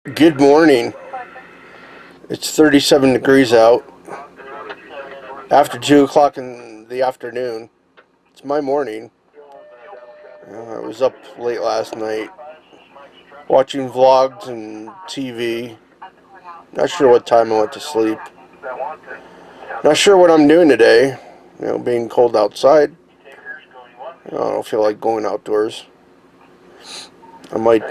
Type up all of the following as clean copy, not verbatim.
Good morning. It's 37 degrees out. After 2 o'clock in the afternoon. It's my morning. I was up late last night watching vlogs and TV. Not sure what time I went to sleep. Not sure what I'm doing today. Being cold outside. I don't feel like going outdoors. I might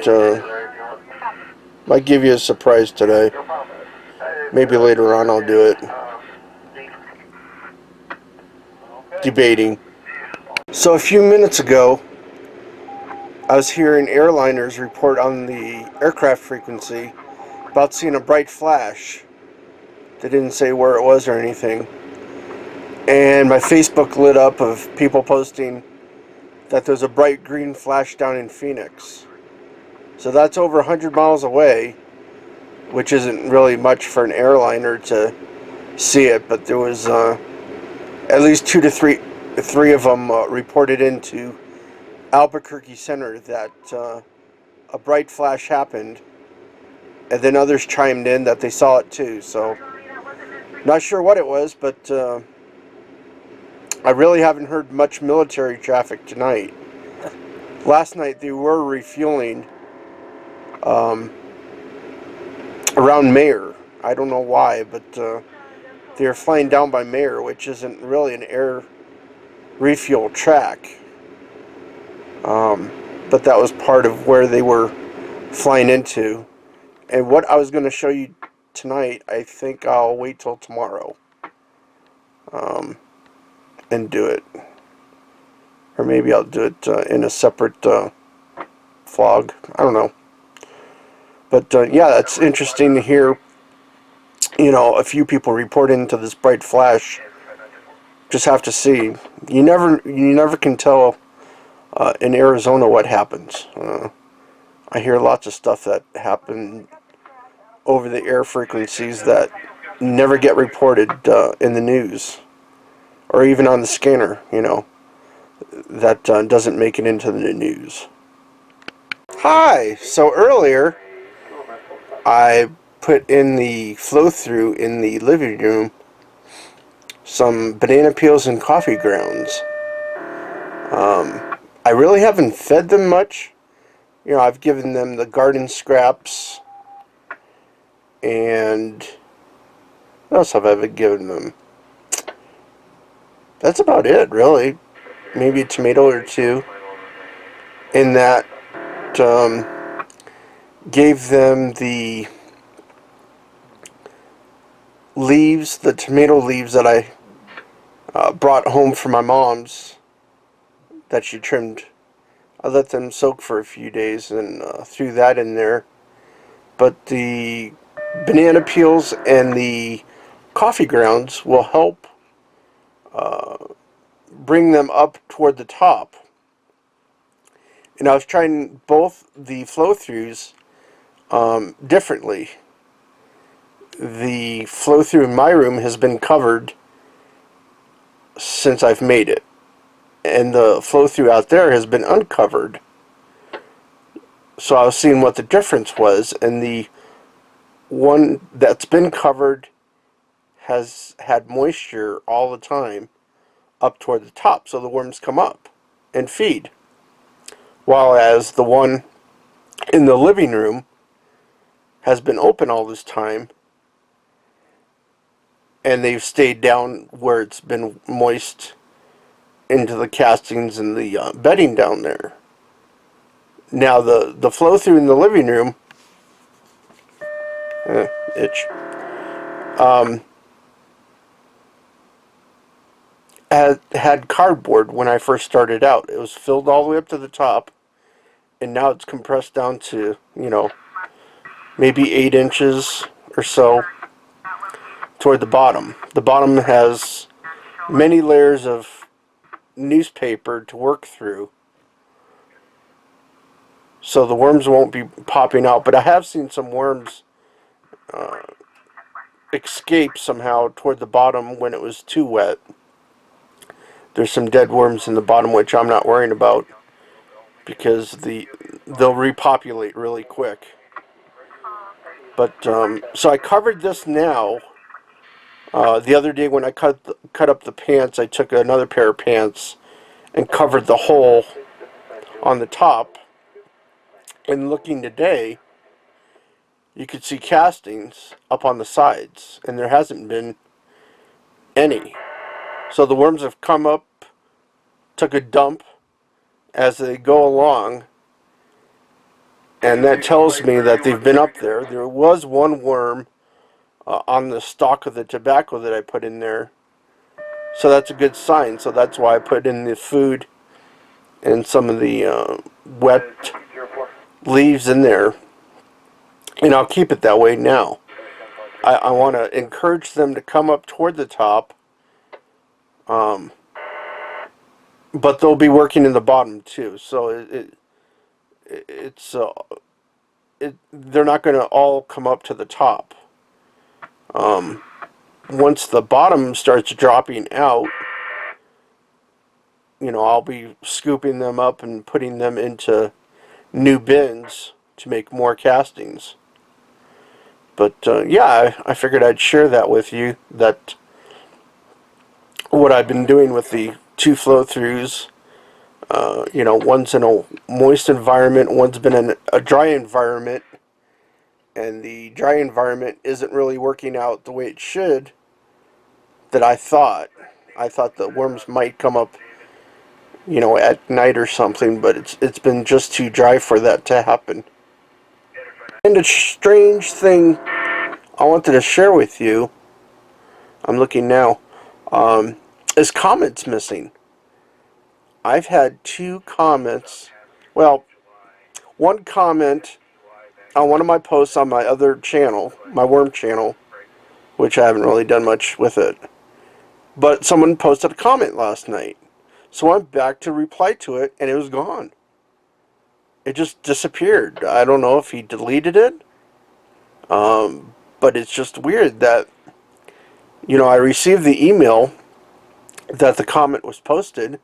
give you a surprise today. Maybe later on I'll do it. Debating. So a few minutes ago, I was hearing airliners report on the aircraft frequency about seeing a bright flash. They didn't say where it was or anything. And my Facebook lit up of people posting that there's a bright green flash down in Phoenix. So that's over 100 miles away, which isn't really much for an airliner to see it, but there was at least three of them reported into Albuquerque Center that a bright flash happened, and then others chimed in that they saw it too. So not sure what it was, but I really haven't heard much military traffic tonight. Last night they were refueling around Mayer. I don't know why, but they were flying down by Mayer, which isn't really an air refuel track. But that was part of where they were flying into. And what I was going to show you tonight, I think I'll wait till tomorrow and do it. Or maybe I'll do it in a separate vlog. I don't know. But yeah, that's interesting to hear, a few people report into this bright flash. Just have to see. You never can tell in Arizona what happens. I hear lots of stuff that happen over the air frequencies that never get reported in the news or even on the scanner, that doesn't make it into the news. Hi! So earlier I put in the flow-through in the living room some banana peels and coffee grounds. I really haven't fed them much. I've given them the garden scraps, and what else have I given them? That's about it, really. Maybe a tomato or two. In that, gave them the leaves, the tomato leaves that I brought home from my mom's that she trimmed. I let them soak for a few days and threw that in there. But the banana peels and the coffee grounds will help bring them up toward the top. And I was trying both the flow-throughs differently. The flow-through in my room has been covered since I've made it, and the flow-through out there has been uncovered. So I was seeing what the difference was, and the one that's been covered has had moisture all the time up toward the top, so the worms come up and feed. While as the one in the living room has been open all this time, and they've stayed down where it's been moist into the castings and the bedding down there. Now the flow through in the living room, itch, had cardboard when I first started out. It was filled all the way up to the top, and now it's compressed down to, maybe 8 inches or so toward the bottom. The bottom has many layers of newspaper to work through, so the worms won't be popping out. But I have seen some worms escape somehow toward the bottom when it was too wet. There's some dead worms in the bottom, which I'm not worrying about, because they'll repopulate really quick. But so I covered this now. The other day when I cut up the pants, I took another pair of pants and covered the hole on the top. And looking today, you could see castings up on the sides, and there hasn't been any. So the worms have come up, took a dump as they go along, and that tells me that they've been up there. There was one worm on the stalk of the tobacco that I put in there, so that's a good sign. So that's why I put in the food and some of the wet leaves in there, and I'll keep it that way now. I want to encourage them to come up toward the top, but they'll be working in the bottom too. So they're not going to all come up to the top. Once the bottom starts dropping out, I'll be scooping them up and putting them into new bins to make more castings. But yeah, I figured I'd share that with you, that what I've been doing with the two flow-throughs. One's in a moist environment, one's been in a dry environment, and the dry environment isn't really working out the way it should that I thought. I thought the worms might come up, at night or something, but it's been just too dry for that to happen. And a strange thing I wanted to share with you, I'm looking now, is comments missing. I've had 2 comments, well, one comment on one of my posts on my other channel, my worm channel, which I haven't really done much with it. But someone posted a comment last night. So I went back to reply to it, and it was gone. It just disappeared. I don't know if he deleted it. But it's just weird that, I received the email that the comment was posted,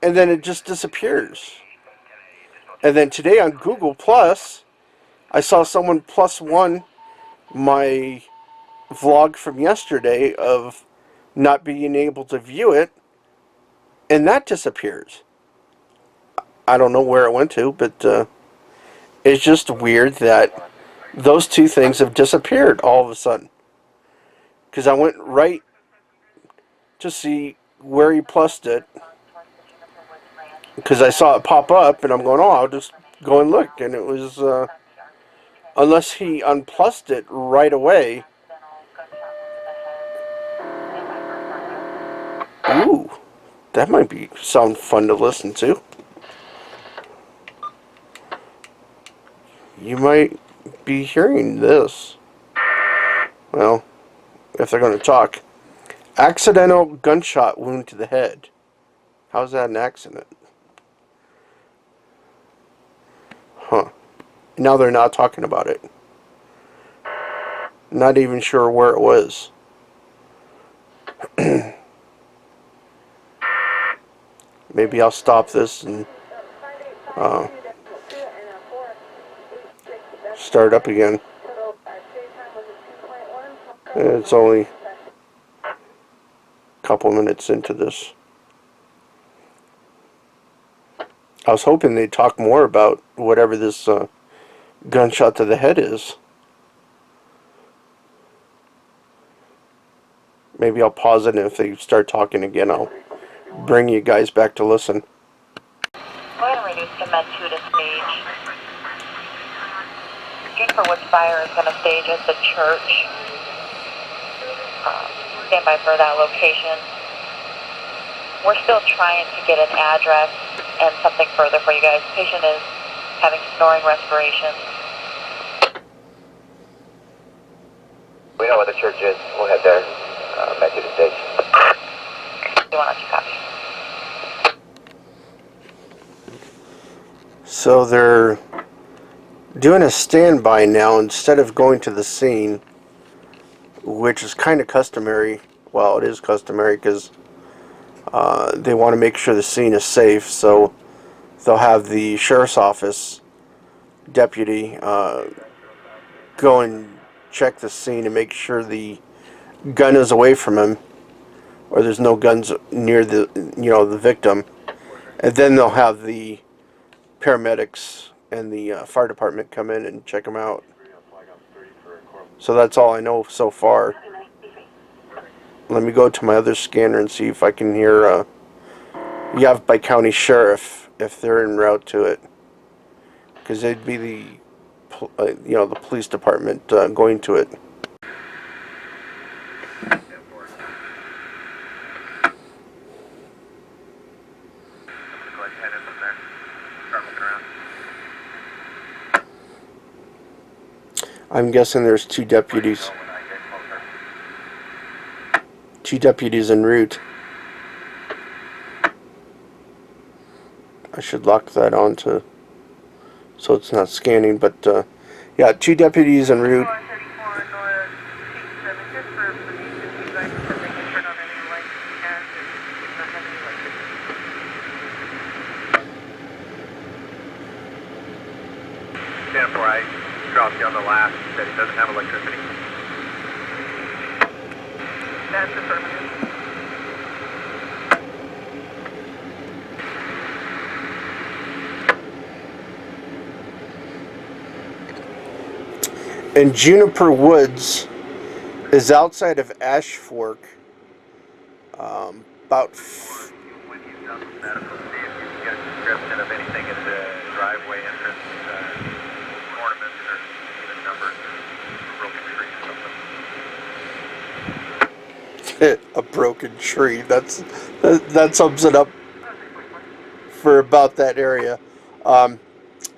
and then it just disappears. And then today on Google Plus, I saw someone +1 my vlog from yesterday of not being able to view it, and that disappears. I don't know where it went to, but it's just weird that those 2 things have disappeared all of a sudden. Because I went right to see where he plussed it, because I saw it pop up, and I'm going, oh, I'll just go and look. And it was, unless he unplussed it right away. Ooh, that might sound fun to listen to. You might be hearing this. Well, if they're going to talk. Accidental gunshot wound to the head. How's that an accident? Huh. Now they're not talking about it. Not even sure where it was. Maybe I'll stop this and start up again. It's only a couple minutes into this. I was hoping they'd talk more about whatever this gunshot to the head is. Maybe I'll pause it, and if they start talking again, I'll bring you guys back to listen. Go ahead and reduce to med 2 to stage. Gauge for which fire is going to stage at the church. Stand by for that location. We're still trying to get an address and something further for you guys. Patient is having snoring respiration. We know where the church is. We'll head there. Med 2 to stage. 212 copy. So they're doing a standby now instead of going to the scene, which is kind of customary. Well, it is customary because they want to make sure the scene is safe, so they'll have the sheriff's office deputy go and check the scene and make sure the gun is away from him, or there's no guns near the the victim, and then they'll have the paramedics and the fire department come in and check him out. So that's all I know so far. Let me go to my other scanner and see if I can hear Yavapai County Sheriff if they're en route to it, because they'd be the the police department going to it. I'm guessing there's two deputies. Two deputies en route. I should lock that on so it's not scanning, but yeah, two deputies en route. Stand for I dropped you on the last. He said he doesn't have electricity. That's affirmative. And Juniper Woods is outside of Ash Fork. About. When you've done the medical, see if you can get a description of anything in the driveway entrance, ornaments or even numbers or broken tree or something. A broken tree. That sums it up for about that area.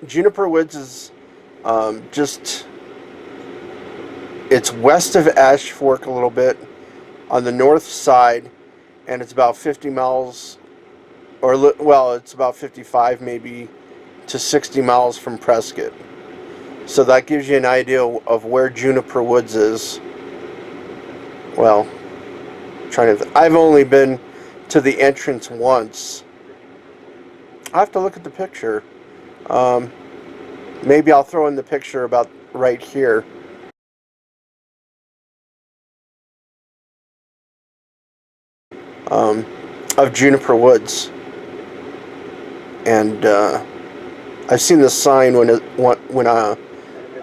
Juniper Woods is it's west of Ash Fork a little bit on the north side, and it's about 50 miles, it's about 55 maybe to 60 miles from Prescott. So that gives you an idea of where Juniper Woods is. Well, I've only been to the entrance once. I have to look at the picture. Maybe I'll throw in the picture about right here. Of Juniper Woods. And I've seen the sign when I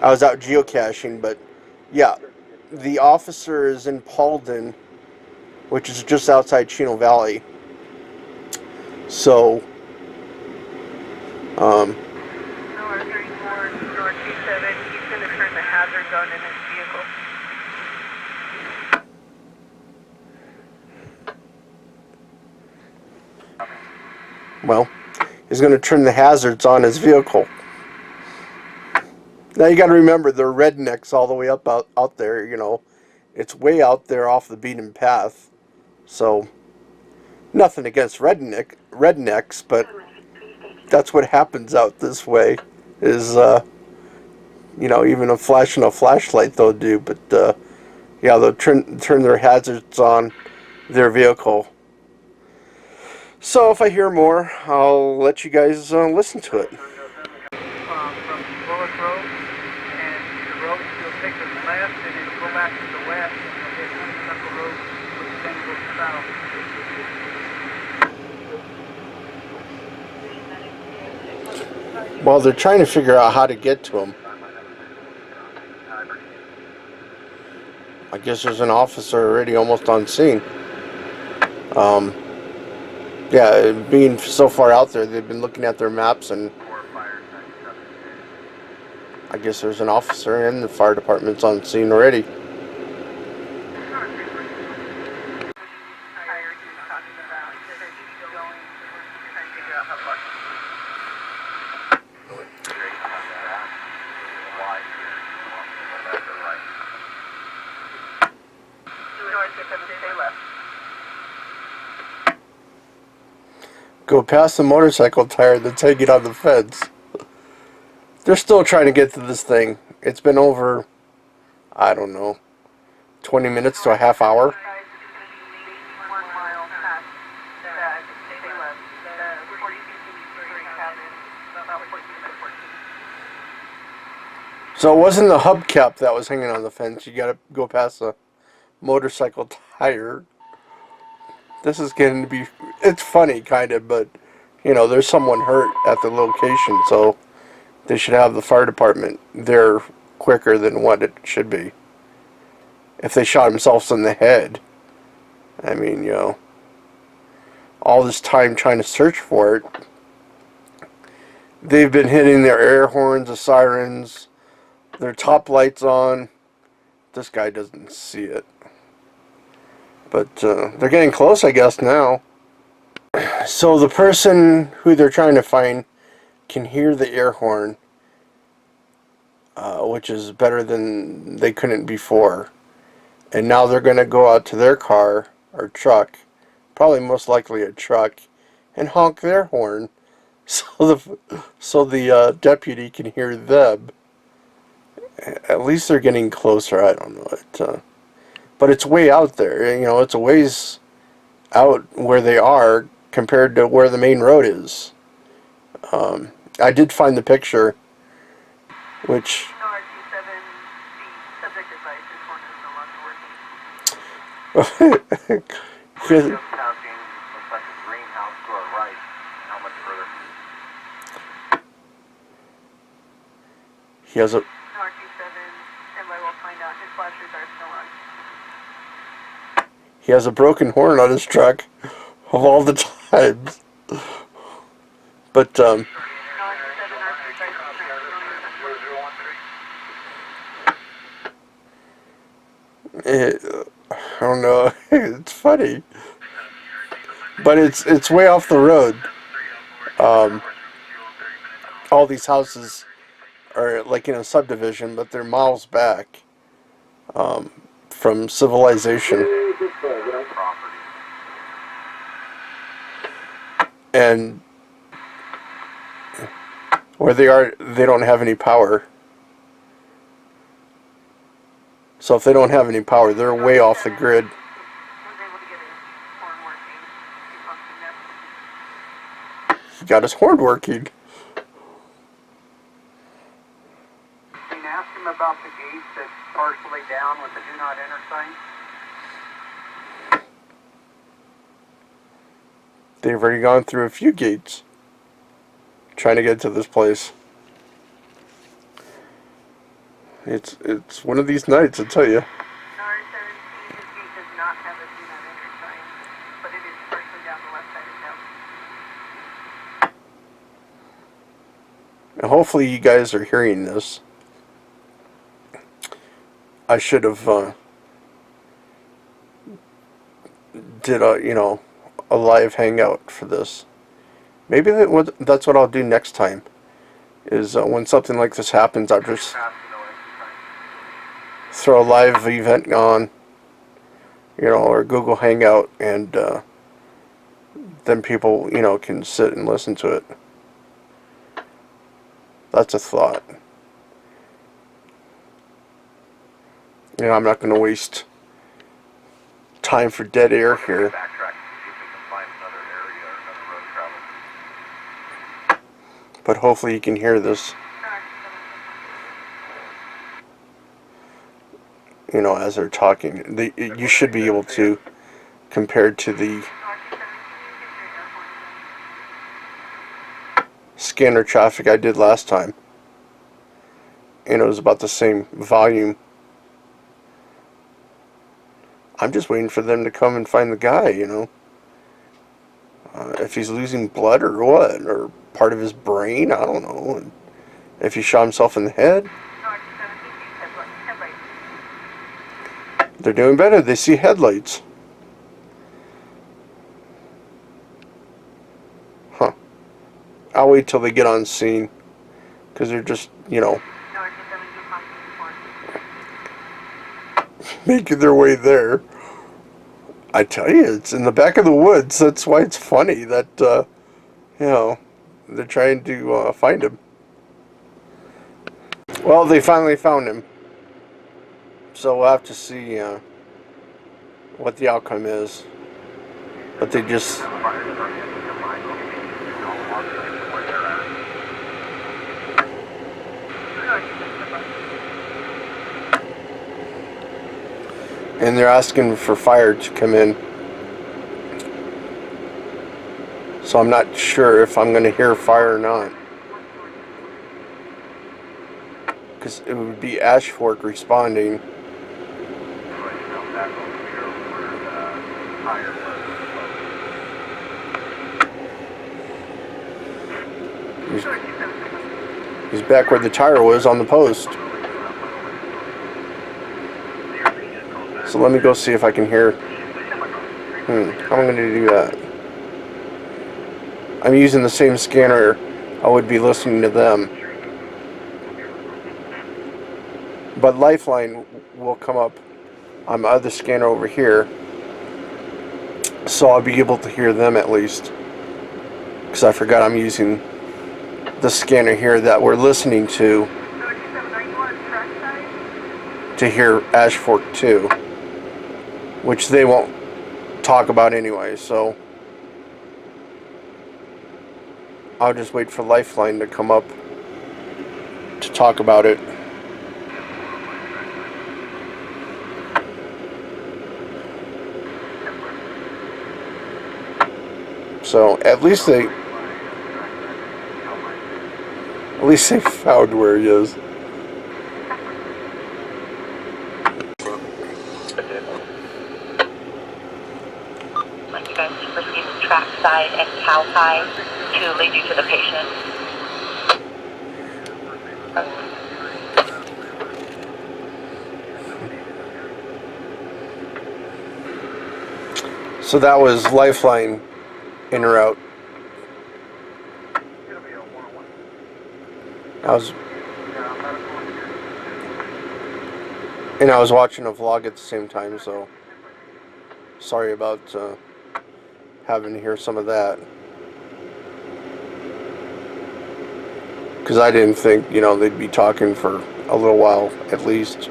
was out geocaching, but yeah, the officer is in Paulden, which is just outside Chino Valley. So, R34, North 27, he's going to turn the hazards on in his vehicle. well, he's going to turn the hazards on his vehicle. Now you got to remember, they're rednecks all the way up out there. It's way out there off the beaten path. So, nothing against rednecks, but that's what happens out this way. Is even a flash and a flashlight they'll do, but yeah, they'll turn their hazards on their vehicle. So if I hear more, I'll let you guys listen to it. From Bullock Road, and the road will take us left, and it'll go back to the west, and you'll hit Honeysuckle Road, which then goes south. Well, they're trying to figure out how to get to him. I guess there's an officer already almost on scene. Yeah, being so far out there, they've been looking at their maps, and I guess there's an officer and the fire department's on scene already. Go past the motorcycle tire that's hanging on the fence. They're still trying to get to this thing. It's been over, I don't know, 20 minutes to a half hour. So it wasn't the hubcap that was hanging on the fence. You gotta go past the motorcycle tire. This is getting to be... It's funny, kind of, but, you know, there's someone hurt at the location, so they should have the fire department there quicker than what it should be. If they shot themselves in the head, I mean, you know, all this time trying to search for it. They've been hitting their air horns, the sirens, their top lights on. This guy doesn't see it. But they're getting close, I guess, now. So the person who they're trying to find can hear the air horn, which is better than they couldn't before. And now they're going to go out to their car or truck, probably most likely a truck, and honk their horn so the deputy can hear them. At least they're getting closer. I don't know. But it's way out there. You know, it's a ways out where they are compared to where the main road is. I did find the picture, which... Just counting, looks like a greenhouse to our right. How much further? He has a... RT7, and I will find out. His flashers are still on. He has a broken horn on his truck of all the times. But, I don't know. It's funny. But it's way off the road. All these houses are like in a subdivision, but they're miles back from civilization. And where they are, they don't have any power. So if they don't have any power, they're way off the grid. He got his horn working. Can you ask him about the gate that's partially down with the do not enter sign? They've already gone through a few gates trying to get to this place. It's one of these nights, I tell you. R17, this gate does not have a do not enter sign, but it is partially down the left side of town. And hopefully you guys are hearing this. I should have did a live hangout for this. Maybe that's what I'll do next time. Is when something like this happens, I'll just throw a live event on, or Google Hangout, and then people, can sit and listen to it. That's a thought. I'm not going to waste time for dead air here. But hopefully you can hear this. As they're talking. You should be able to, compared to the scanner traffic I did last time. And it was about the same volume. I'm just waiting for them to come and find the guy, if he's losing blood or what, or part of his brain, I don't know. And if he shot himself in the head. They're doing better. They see headlights. Huh. I'll wait till they get on scene. Because they're just, making their way there. I tell you, it's in the back of the woods. That's why it's funny that, they're trying to find him. Well, they finally found him. So we'll have to see what the outcome is. But they just... and they're asking for fire to come in. So I'm not sure if I'm going to hear fire or not. Because it would be Ash Fork responding. He's back where the tire was on the post. So let me go see if I can hear. How am I going to do that? I'm using the same scanner. I would be listening to them. But Lifeline will come up on my other scanner over here. So I'll be able to hear them at least. Because I forgot I'm using the scanner here that we're listening to hear Ash Fork 2. Which they won't talk about anyway, so I'll just wait for Lifeline to come up to talk about it. So at least they found where he is. Like you guys to proceed with trackside and Yavapai to lead you to the patient. So that was Lifeline en route. I was watching a vlog at the same time, so sorry about having to hear some of that. Because I didn't think, they'd be talking for a little while at least.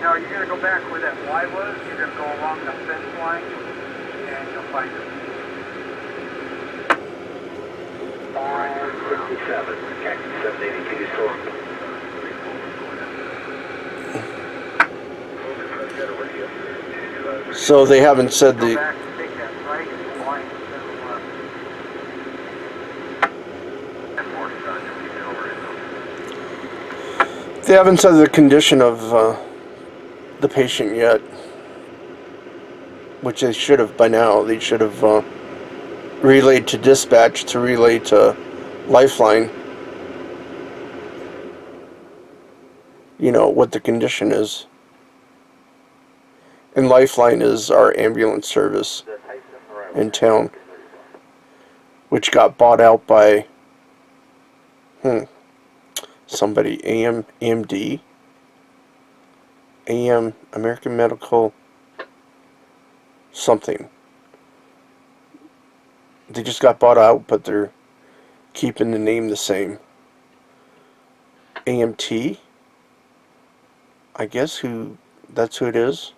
Now you're going to go back where that Y was, you're going to go along the fence line, and you'll find it. 57, Cactus 782 storm. So they haven't said Go the... back and take that right line instead of left. They haven't said the condition of the patient yet, which they should have by now. They should have relayed to dispatch to relay to Lifeline, what the condition is. And Lifeline is our ambulance service in town, which got bought out by somebody, AMD, American Medical something. They just got bought out, but they're keeping the name the same. AMT, I guess that's who it is.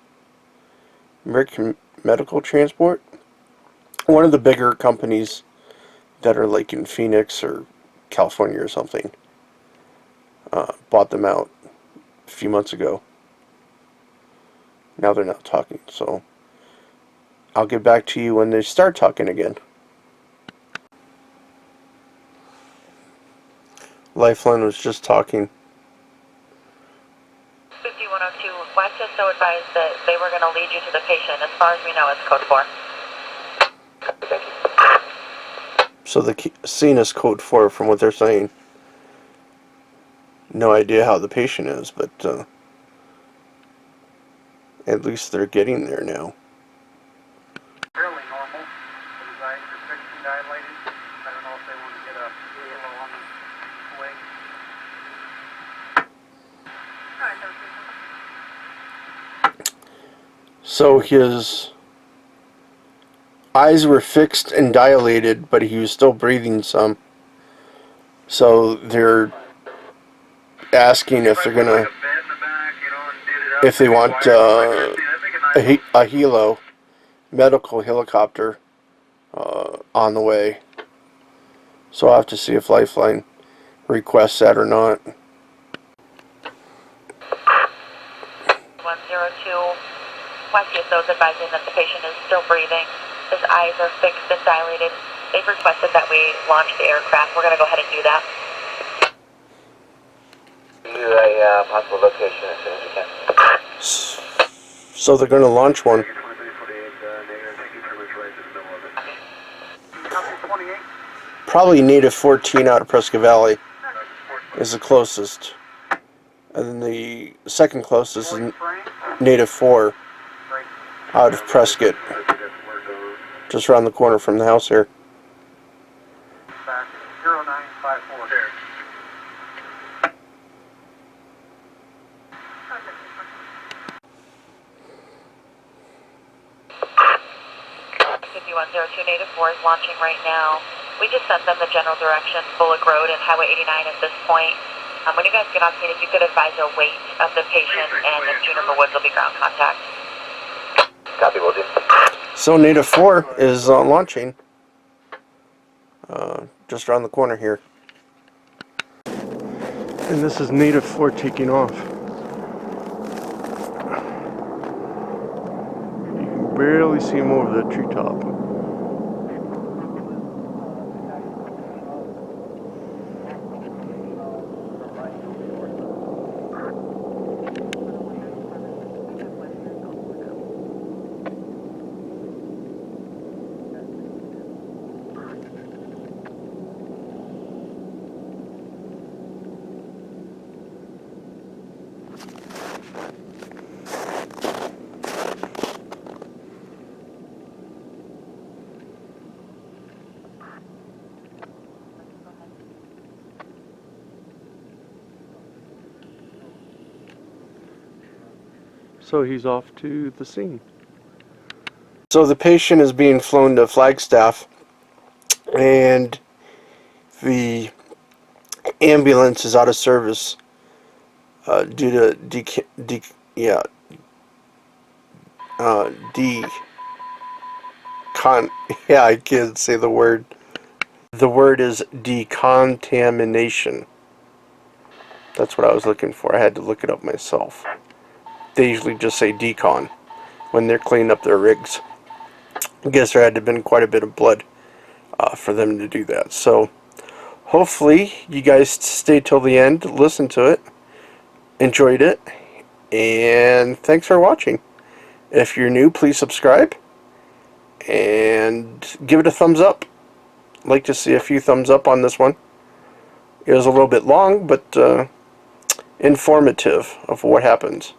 American Medical Transport. One of the bigger companies that are like in Phoenix or California or something. Bought them out a few months ago. Now they're not talking, so I'll get back to you when they start talking again. Lifeline was just talking. 5102 West is so advised that they were going to lead you to the patient. As far as we know, it's code 4. So the scene is code 4 from what they're saying. No idea how the patient is, but at least they're getting there now. Fairly normal. His eyes are fixed and dilated. I don't know if they want to get a halo on the leg. So his eyes were fixed and dilated, but he was still breathing some. So they're asking if they're gonna, if they want a helo, medical helicopter on the way. So I'll have to see if Lifeline requests that or not. 102, YCSO is advising that the patient is still breathing. His eyes are fixed and dilated. They've requested that we launch the aircraft. We're going to go ahead and do that. You a possible location as soon as you can. So they're going to launch one. Probably native 14 out of Prescott Valley is the closest. And then the second closest is native 4 out of Prescott. Just around the corner from the house here. 0954. Native 4 is launching right now. We just sent them the general direction, Bullock Road and Highway 89 at this point. When you guys get on scene, if you could advise a weight of the patient, and if Juniper Woods will be ground contact. Copy, will do. So native 4 is launching just around the corner here. And this is native 4 taking off. You can barely see him over the treetop. So he's off to the scene. So the patient is being flown to Flagstaff, and the ambulance is out of service due to I can't say the word. The word is decontamination. That's what I was looking for. I had to look it up myself. They usually just say decon when they're cleaning up their rigs. I guess there had to have been quite a bit of blood for them to do that. So hopefully you guys stay till the end, listen to it, enjoyed it, and thanks for watching. If you're new, please subscribe and give it a thumbs up. I'd like to see a few thumbs up on this one. It was a little bit long, but informative of what happens.